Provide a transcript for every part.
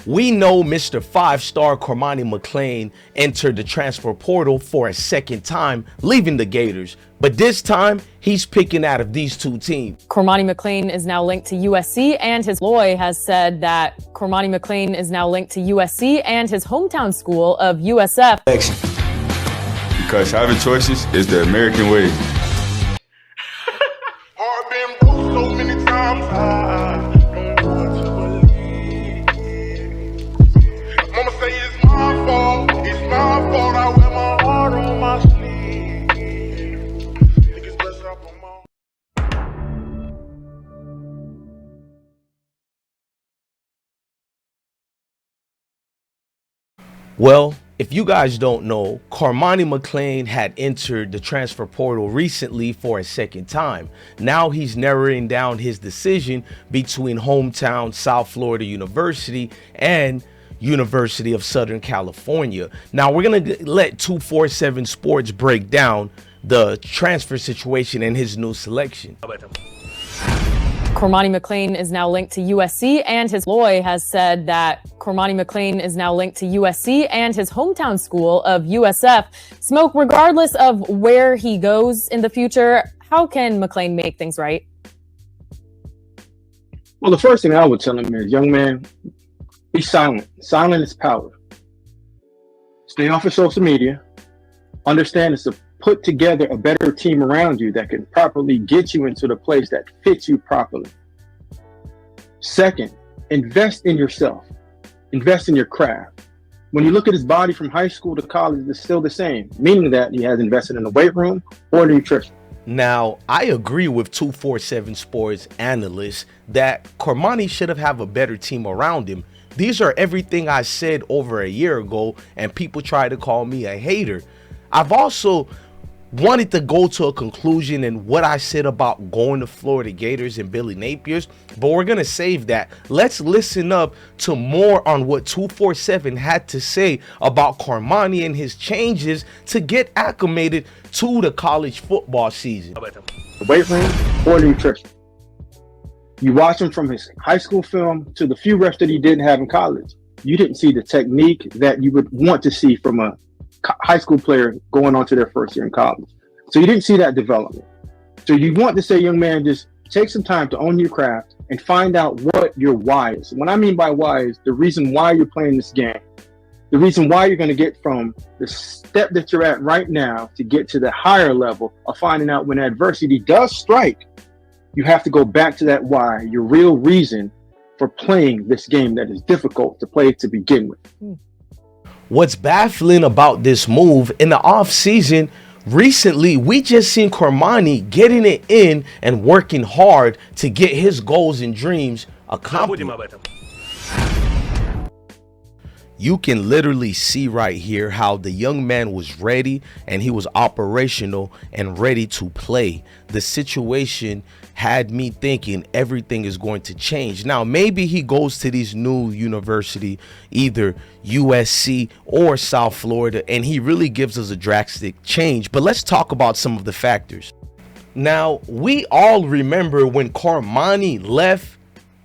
We know Mr. Five-star Cormani McClain entered the transfer portal for a second time, leaving the Gators. But this time, he's picking out of these two teams. Cormani McClain is now linked to USC, and his lawyer has said that Cormani McClain is now linked to USC and his hometown school of USF. Because having choices is the American way. I've been broke so many times, I don't know what to believe. Mama say it's my fault, I wear my heart on my sleeve. Think it's best I put my... Well, if you guys don't know, Cormani McClain had entered the transfer portal recently for a second time. Now he's narrowing down his decision between hometown South Florida University and University of Southern California. Now we're going to let 247 Sports break down the transfer situation and his new selection. Cormani McClain is now linked to USC, and his lawyer has said that Cormani McClain is now linked to USC and his hometown school of USF. Smoke, regardless of where he goes in the future, how can McClain make things right? Well, the first thing I would tell him is, young man, be silent. Silent is power. Stay off of social media. Understand it's to put together a better team around you that can properly get you into the place that fits you properly. Second, invest in yourself. Invest in your craft. When you look at his body from high school to college, it's still the same, meaning that he has invested in the weight room or nutrition. Now, I agree with 247 Sports analysts that Cormani should have a better team around him. These are everything I said over a year ago, and people try to call me a hater. I've also wanted to go to a conclusion in what I said about going to Florida Gators and Billy Napier's, but we're going to save that. Let's listen up to more on what 247 had to say about Cormani and his changes to get acclimated to the college football season. The weight room or nutrition. You watch him from his high school film to the few reps that he didn't have in college. You didn't see the technique that you would want to see from a high school player going on to their first year in college. So you didn't see that development. So you want to say, young man, just take some time to own your craft and find out what your why is. What I mean by why is the reason why you're playing this game, the reason why you're going to get from the step that you're at right now to get to the higher level of finding out when adversity does strike, you have to go back to that why, your real reason for playing this game that is difficult to play to begin with. What's baffling about this move in the offseason, recently we just seen Cormani getting it in and working hard to get his goals and dreams accomplished. You can literally see right here how the young man was ready and he was operational and ready to play. The situation had me thinking everything is going to change. Now, maybe he goes to this new university, either USC or South Florida, and he really gives us a drastic change. But let's talk about some of the factors. Now, we all remember when Cormani left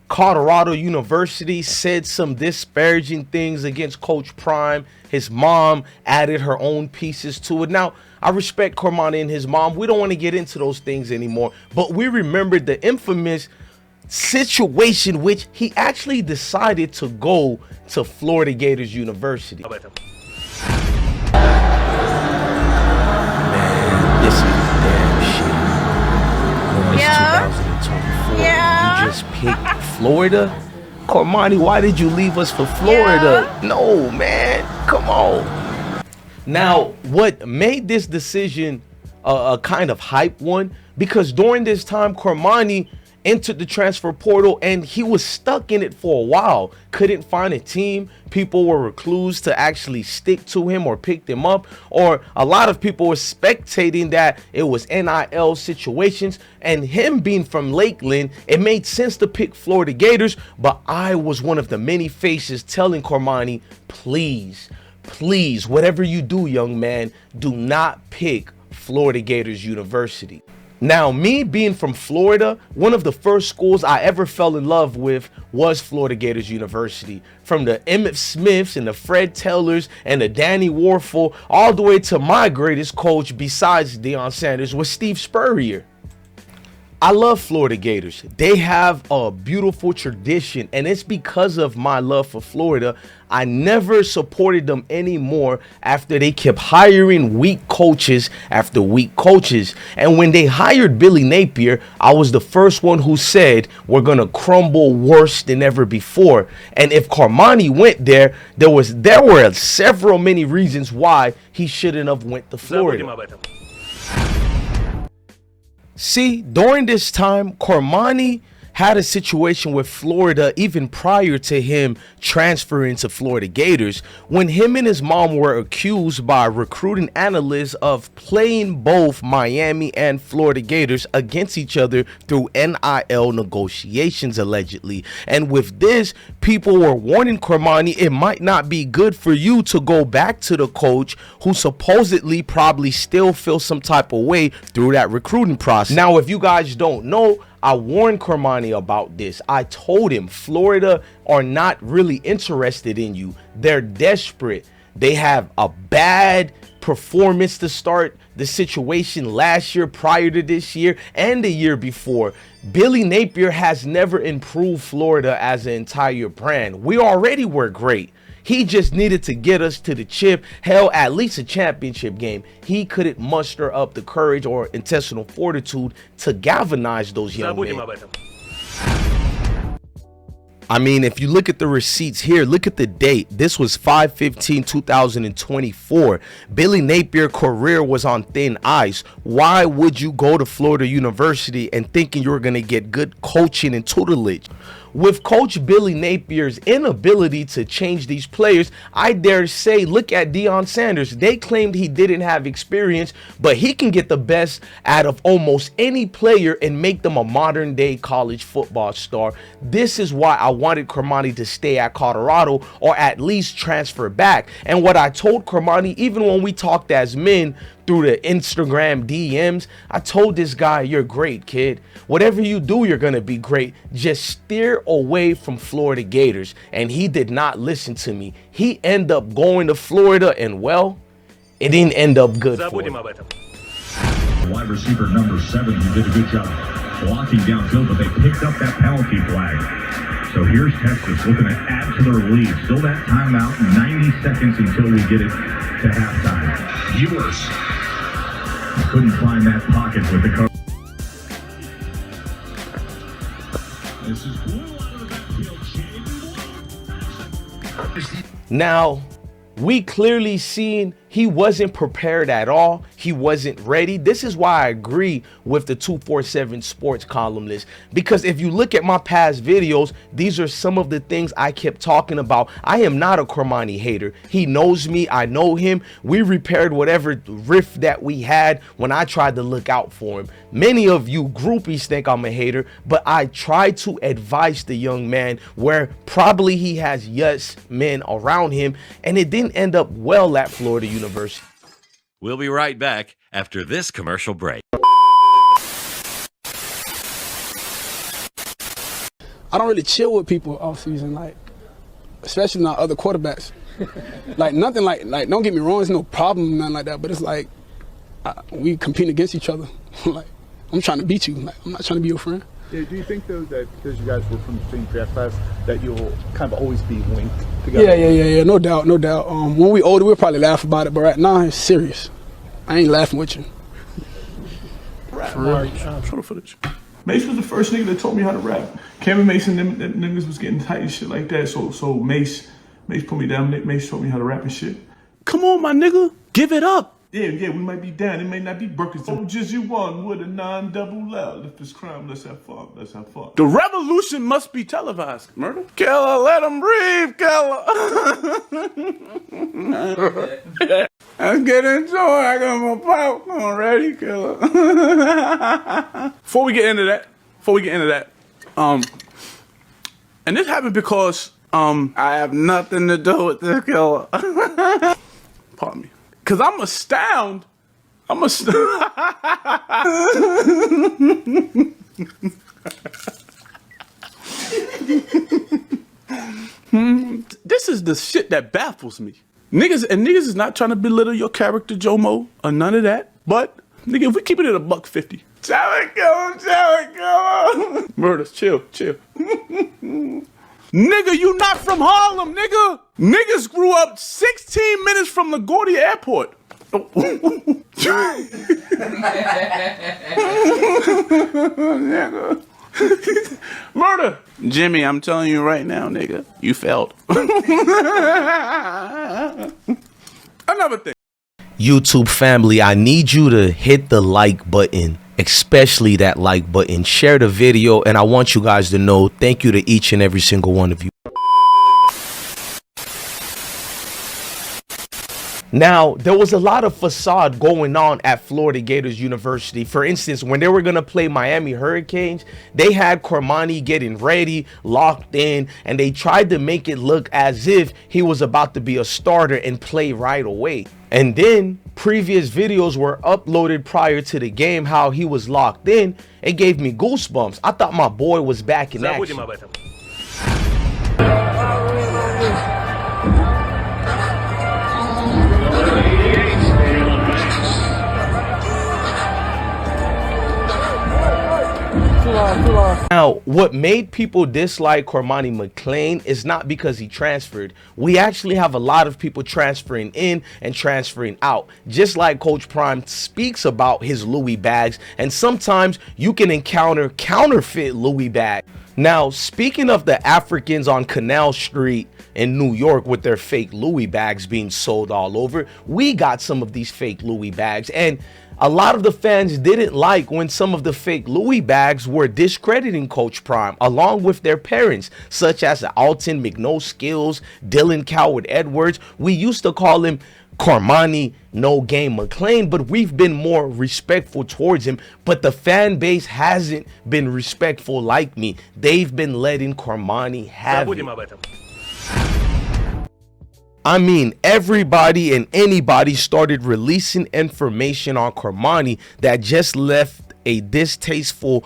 Colorado University, said some disparaging things against Coach Prime. His mom added her own pieces to it. Now, I respect Cormani and his mom. We don't want to get into those things anymore, but we remember the infamous situation which he actually decided to go to Florida Gators University. Man, this is damn shit. It's 2024. You just picked Florida? Cormani, why did you leave us for Florida? No, man, come on. Now, what made this decision a kind of hype one, because during this time, Cormani entered the transfer portal and he was stuck in it for a while. Couldn't find a team. People were recluse to actually stick to him or pick them up, or a lot of people were spectating that it was NIL situations, and him being from Lakeland, it made sense to pick Florida Gators. But I was one of the many faces telling Cormani, please, whatever you do, young man, do not pick Florida Gators University. Now, me being from Florida, one of the first schools I ever fell in love with was Florida Gators University. From the Emmitt Smiths and the Fred Taylors and the Danny Warfel, all the way to my greatest coach besides Deion Sanders was Steve Spurrier. I love Florida Gators. They have a beautiful tradition, and it's because of my love for Florida. I never supported them anymore after they kept hiring weak coaches after weak coaches. And when they hired Billy Napier, I was the first one who said we're going to crumble worse than ever before. And if Cormani went there, there were several many reasons why he shouldn't have went to Florida. See, during this time, Cormani had a situation with Florida even prior to him transferring to Florida Gators, when him and his mom were accused by recruiting analysts of playing both Miami and Florida Gators against each other through NIL negotiations, allegedly. And with this, people were warning Cormani it might not be good for you to go back to the coach who supposedly probably still feels some type of way through that recruiting process. Now, if you guys don't know, I warned Cormani about this. I told him Florida are not really interested in you. They're desperate. They have a bad performance to start the situation last year, prior to this year, and the year before. Billy Napier has never improved Florida as an entire brand. We already were great. He just needed to get us to the chip, hell, at least a championship game. He couldn't muster up the courage or intestinal fortitude to galvanize those young men. I mean, if you look at the receipts here, look at the date. This was 5/15/2024. Billy Napier's career was on thin ice. Why would you go to Florida University and thinking you were going to get good coaching and tutelage? With Coach Billy Napier's inability to change these players, I dare say, look at Deion Sanders. They claimed he didn't have experience, but he can get the best out of almost any player and make them a modern day college football star. This is why I wanted Cormani to stay at Colorado or at least transfer back. And what I told Cormani, even when we talked as men through the Instagram DMs, I told this guy, you're great, kid. Whatever you do, you're going to be great. Just steer away from Florida Gators. And he did not listen to me. He ended up going to Florida, and well, it didn't end up good for him. Wide receiver number 7 who did a good job blocking downfield, but they picked up that penalty flag. So here's Texas looking to add to their lead. Still that timeout, 90 seconds until we get it to halftime. Viewers couldn't find that pocket with the coach. This is out of the backfield. Now, we clearly seen he wasn't prepared at all. He wasn't ready. This is why I agree with the 247 Sports columnist, because if you look at my past videos, these are some of the things I kept talking about. I am not a Cormani hater. He knows me. I know him. We repaired whatever rift that we had when I tried to look out for him. Many of you groupies think I'm a hater, but I tried to advise the young man where probably he has yes men around him, and it didn't end up well at Florida University. We'll be right back after this commercial break. I don't really chill with people off season, like, especially not other quarterbacks. Like, nothing like, don't get me wrong, there's no problem, nothing like that, but it's like, we compete against each other. Like, I'm trying to beat you. Like, I'm not trying to be your friend. Yeah, do you think, though, that because you guys were from the same draft class, that you'll kind of always be linked together? Yeah, no doubt. When we older, we'll probably laugh about it, but right now, it's serious. I ain't laughing with you. Rap, for real. Show the footage. Mace was the first nigga that taught me how to rap. Cameron Mason, them niggas was getting tight and shit like that, so Mace put me down. Mace taught me how to rap and shit. Come on, my nigga, give it up. Yeah, we might be down. It may not be Burkins. Oh, just you one with a 9 L. If it's crime, let's have fun. The revolution must be televised. Murder? Killer, let him breathe, killer. Let's get into it. I got my popcorn ready, killer. Before we get into that, and this happened because I have nothing to do with this, killer. Pardon me. Because I'm astounded I'm a. This is the shit that baffles me. Niggas is not trying to belittle your character, Jomo, or none of that. But nigga, if we keep it at $150, tell it go. Murders, chill. Nigga, you not from Harlem, nigga. Niggas grew up 16 minutes from LaGuardia Airport. Nigga. Murder. Jimmy, I'm telling you right now, nigga, you failed. Another thing. YouTube family, I need you to hit the like button, especially that like button. Share the video, and I want you guys to know thank you to each and every single one of you. Now, there was a lot of facade going on at Florida Gators University. For instance, when they were going to play Miami Hurricanes, they had Cormani getting ready, locked in, and they tried to make it look as if he was about to be a starter and play right away. And then previous videos were uploaded prior to the game, how he was locked in. It gave me goosebumps. I thought my boy was back in action. Now, what made people dislike Cormani McClain is not because he transferred. We actually have a lot of people transferring in and transferring out, just like Coach Prime speaks about his Louis bags, and sometimes you can encounter counterfeit Louis bags. Now, speaking of the Africans on Canal Street in New York with their fake Louis bags being sold all over, we got some of these fake Louis bags, and a lot of the fans didn't like when some of the fake Louis bags were discrediting Coach Prime along with their parents, such as Alton McNo-Skills, Dylan Coward Edwards. We used to call him Cormani No Game McClain, but we've been more respectful towards him. But the fan base hasn't been respectful like me. They've been letting Cormani have it. I mean, everybody and anybody started releasing information on Cormani that just left a distasteful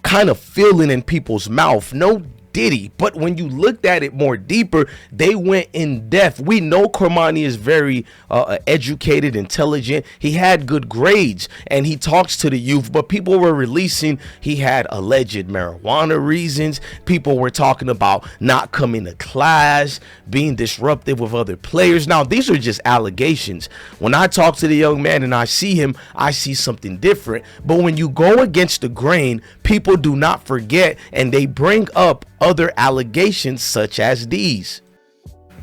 kind of feeling in people's mouth. No Diddy, but when you looked at it more deeper, they went in depth. We know Cormani is very educated, intelligent. He had good grades and he talks to the youth, but people were releasing he had alleged marijuana reasons. People were talking about not coming to class, being disruptive with other players. Now, these are just allegations. When I talk to the young man and I see him, I see something different. But when you go against the grain, people do not forget and they bring up other allegations such as these.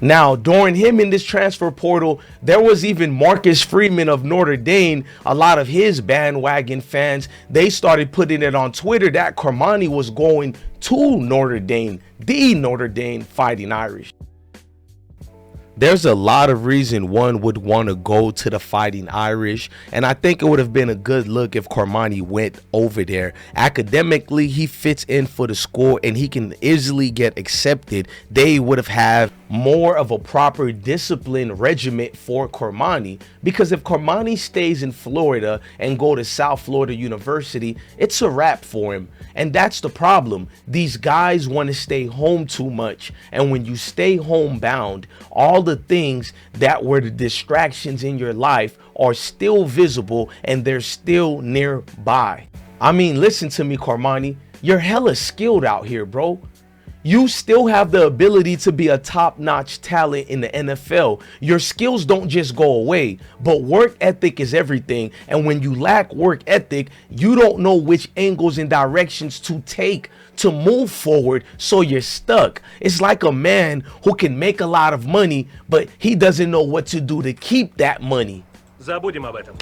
Now, during him in this transfer portal, there was even Marcus Freeman of Notre Dame. A lot of his bandwagon fans, they started putting it on Twitter that Cormani was going to Notre Dame, the Notre Dame Fighting Irish. There's a lot of reason one would want to go to the Fighting Irish, and I think it would have been a good look if Cormani went over there. Academically, he fits in for the school and he can easily get accepted. They would have had more of a proper discipline regiment for Cormani, because if Cormani stays in Florida and go to South Florida University, it's a wrap for him. And that's the problem. These guys want to stay home too much, and when you stay homebound, all the things that were the distractions in your life are still visible and they're still nearby. I mean, listen to me, Cormani. You're hella skilled out here, bro. You still have the ability to be a top-notch talent in the NFL. Your skills don't just go away, but work ethic is everything. And when you lack work ethic, you don't know which angles and directions to take to move forward, so you're stuck. It's like a man who can make a lot of money, but he doesn't know what to do to keep that money. Забудем об этом.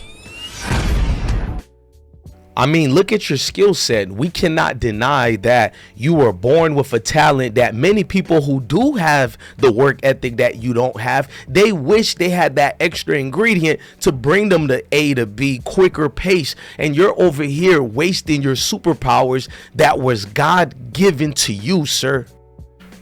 I mean, look at your skill set. We cannot deny that you were born with a talent that many people who do have the work ethic that you don't have, they wish they had that extra ingredient to bring them to A to B quicker pace. And you're over here wasting your superpowers that was God given to you, sir.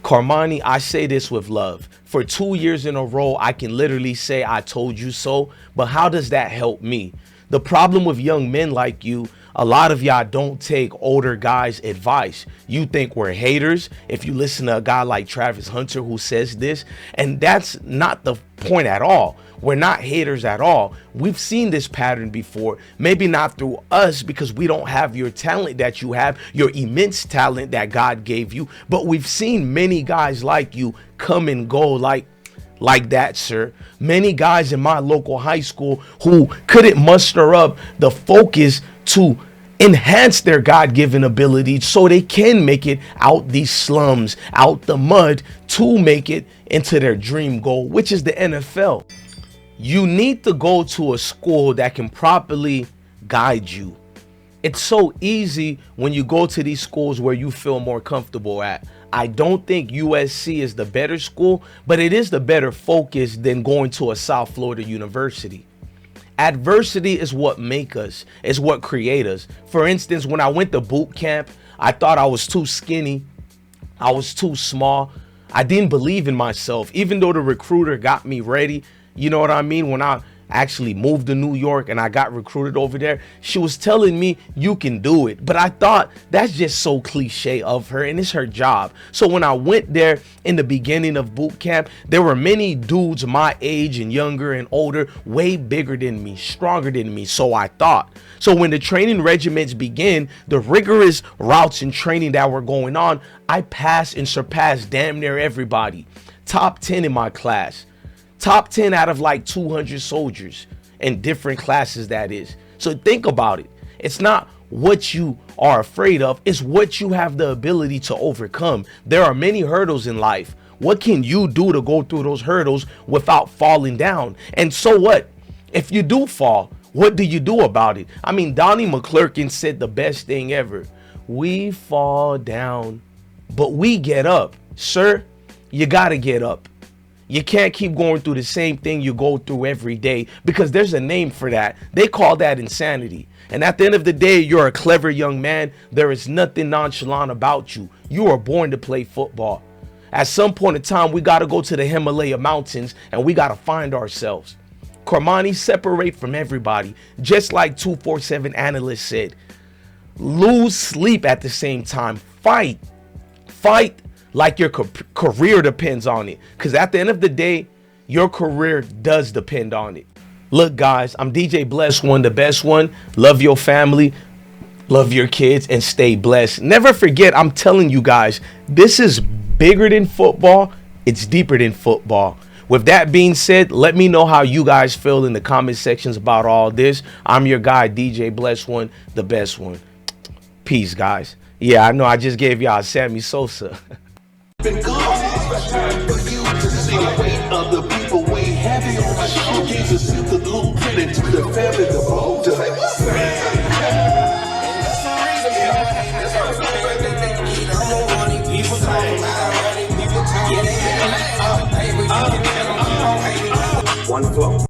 Cormani, I say this with love. For 2 years in a row, I can literally say I told you so, but how does that help me? The problem with young men like you, a lot of y'all don't take older guys' advice. You think we're haters if you listen to a guy like Travis Hunter who says this, and that's not the point at all. We're not haters at all. We've seen this pattern before, maybe not through us because we don't have your talent that you have, your immense talent that God gave you, but we've seen many guys like you come and go like that, sir. Many guys in my local high school who couldn't muster up the focus to enhance their God-given abilities so they can make it out these slums, out the mud, to make it into their dream goal, which is the NFL. You need to go to a school that can properly guide you. It's so easy when you go to these schools where you feel more comfortable at. I don't think USC is the better school, but it is the better focus than going to a South Florida university. Adversity is what make us, is what create us. For instance, when I went to boot camp, I thought I was too skinny. I was too small. I didn't believe in myself, even though the recruiter got me ready. You know what I mean? When I actually moved to New York and I got recruited over there, she was telling me you can do it. But I thought that's just so cliche of her, and it's her job. So when I went there in the beginning of boot camp, there were many dudes my age and younger and older, way bigger than me, stronger than me. So I thought. So when the training regiments began, the rigorous routes and training that were going on, I passed and surpassed damn near everybody. Top 10 in my class. Top 10 out of like 200 soldiers in different classes, that is. So think about it. It's not what you are afraid of. It's what you have the ability to overcome. There are many hurdles in life. What can you do to go through those hurdles without falling down? And so what? If you do fall, what do you do about it? I mean, Donnie McClurkin said the best thing ever. We fall down, but we get up. Sir, you got to get up. You can't keep going through the same thing you go through every day, because there's a name for that. They call that insanity. And at the end of the day, you're a clever young man. There is nothing nonchalant about you. You are born to play football. At some point in time, we got to go to the Himalaya mountains and we got to find ourselves. Cormani, separate from everybody. Just like 247 analyst said, lose sleep at the same time. Fight like your career depends on it. Because at the end of the day, your career does depend on it. Look, guys, I'm DJ Bless One, the best one. Love your family, love your kids, and stay blessed. Never forget, I'm telling you guys, this is bigger than football. It's deeper than football. With that being said, let me know how you guys feel in the comment sections about all this. I'm your guy, DJ Bless One, the best one. Peace, guys. Yeah, I know I just gave y'all Sammy Sosa. Been good for you to see the weight of the people way heavy on my shoulders. To see the blueprint into the family, the boat. Just like one flow.